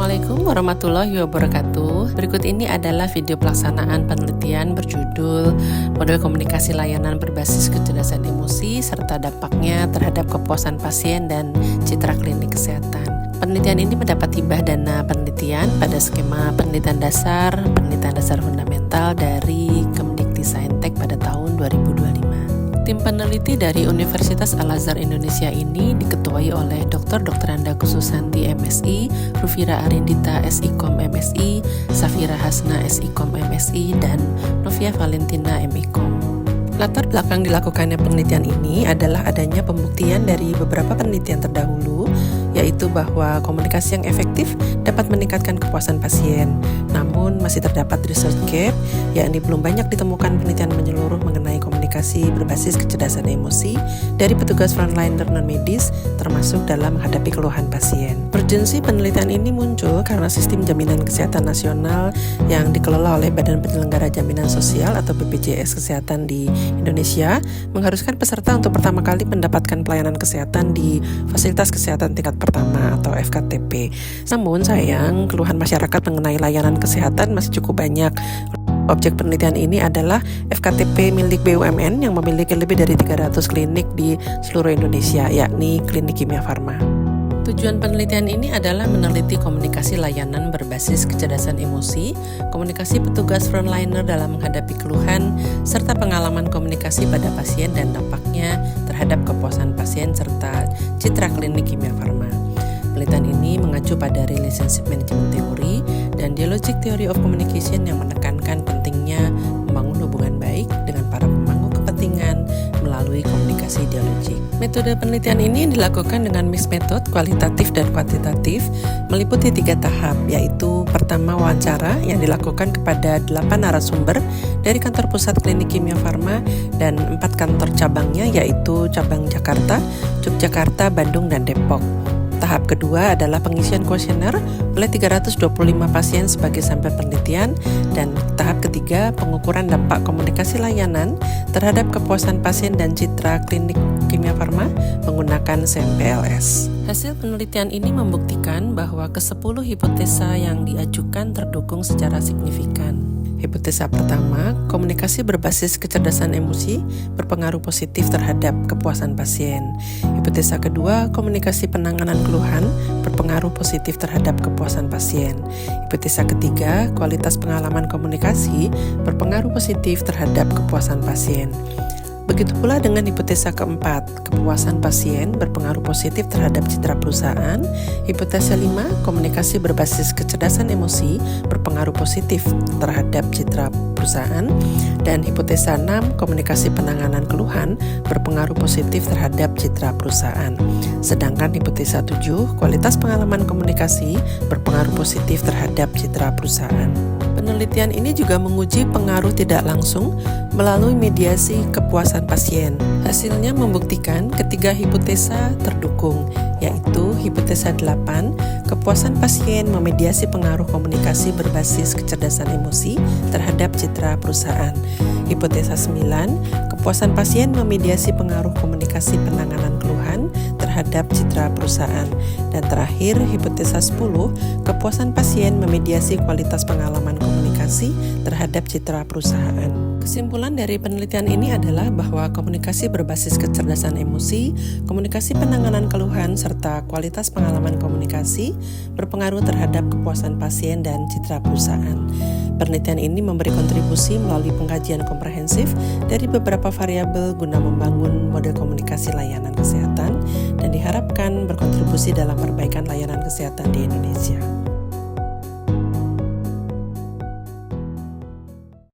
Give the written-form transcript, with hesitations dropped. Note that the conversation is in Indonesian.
Assalamualaikum warahmatullahi wabarakatuh. Berikut ini adalah video pelaksanaan penelitian berjudul Model Komunikasi Layanan Berbasis Kecerdasan Emosi serta dampaknya terhadap kepuasan pasien dan citra klinik kesehatan. Penelitian ini mendapat hibah dana penelitian pada skema penelitian dasar fundamental dari Kemdikti-Saintek pada tahun 2025. Tim peneliti dari Universitas Al-Azhar Indonesia ini diketuai oleh Dr. Anda Khususanti MSI, Rufira Arindita SIKOM MSI, Safira Hasna SIKOM MSI, dan Novia Valentina MIKOM. Latar belakang dilakukannya penelitian ini adalah adanya pembuktian dari beberapa penelitian terdahulu, yaitu bahwa komunikasi yang efektif dapat meningkatkan kepuasan pasien. Namun masih terdapat research gap, yakni belum banyak ditemukan penelitian menyeluruh mengenai komunikasi berbasis kecerdasan emosi dari petugas frontliner non-medis, termasuk dalam menghadapi keluhan pasien. Urgensi penelitian ini muncul karena sistem jaminan kesehatan nasional yang dikelola oleh Badan Penyelenggara Jaminan Sosial atau BPJS Kesehatan di Indonesia mengharuskan peserta untuk pertama kali mendapatkan pelayanan kesehatan di fasilitas kesehatan tingkat pertama atau FKTP. Namun sayang, keluhan masyarakat mengenai layanan kesehatan masih cukup banyak. Objek penelitian ini adalah FKTP milik BUMN yang memiliki lebih dari 300 klinik di seluruh Indonesia, yakni klinik Kimia Farma. Tujuan penelitian ini adalah meneliti komunikasi layanan berbasis kecerdasan emosi, komunikasi petugas frontliner dalam menghadapi keluhan, serta pengalaman komunikasi pada pasien dan dampaknya terhadap kepuasan pasien serta citra klinik Kimia Farma. Penelitian ini mengacu pada Relationship Management Theory dan Dialogic Theory of Communication yang menekankan pentingnya membangun hubungan baik dengan para pemangku kepentingan melalui komunikasi dialogik. Metode penelitian ini dilakukan dengan mix method kualitatif dan kuantitatif, meliputi 3 tahap, yaitu pertama wawancara yang dilakukan kepada 8 narasumber dari kantor pusat klinik Kimia Farma dan 4 kantor cabangnya, yaitu cabang Jakarta, Yogyakarta, Bandung, dan Depok. Tahap kedua adalah pengisian kuesioner oleh 325 pasien sebagai sampel penelitian, dan tahap ketiga pengukuran dampak komunikasi layanan terhadap kepuasan pasien dan citra klinik Kimia Farma menggunakan CMPLS. Hasil penelitian ini membuktikan bahwa ke-10 hipotesa yang diajukan terdukung secara signifikan. Hipotesa pertama, komunikasi berbasis kecerdasan emosi berpengaruh positif terhadap kepuasan pasien. Hipotesa kedua, komunikasi penanganan keluhan berpengaruh positif terhadap kepuasan pasien. Hipotesa ketiga, kualitas pengalaman komunikasi berpengaruh positif terhadap kepuasan pasien. Begitu pula dengan hipotesa keempat, kepuasan pasien berpengaruh positif terhadap citra perusahaan. Hipotesa 5, komunikasi berbasis kecerdasan emosi berpengaruh positif terhadap citra perusahaan. Dan hipotesa 6, komunikasi penanganan keluhan berpengaruh positif terhadap citra perusahaan. Sedangkan hipotesa 7, kualitas pengalaman komunikasi berpengaruh positif terhadap citra perusahaan. Penelitian ini juga menguji pengaruh tidak langsung melalui mediasi kepuasan pasien. Hasilnya membuktikan ketiga hipotesa terdukung, yaitu hipotesa 8, kepuasan pasien memediasi pengaruh komunikasi berbasis kecerdasan emosi terhadap citra perusahaan. Hipotesa 9, kepuasan pasien memediasi pengaruh komunikasi penanganan keluhan terhadap citra perusahaan. Dan terakhir, hipotesa 10, kepuasan pasien memediasi kualitas pengalaman komunikasi terhadap citra perusahaan. Kesimpulan dari penelitian ini adalah bahwa komunikasi berbasis kecerdasan emosi, komunikasi penanganan keluhan, serta kualitas pengalaman komunikasi berpengaruh terhadap kepuasan pasien dan citra perusahaan. Penelitian ini memberi kontribusi melalui pengkajian komprehensif dari beberapa variabel guna membangun model komunikasi layanan kesehatan dan diharapkan berkontribusi dalam perbaikan layanan kesehatan di Indonesia.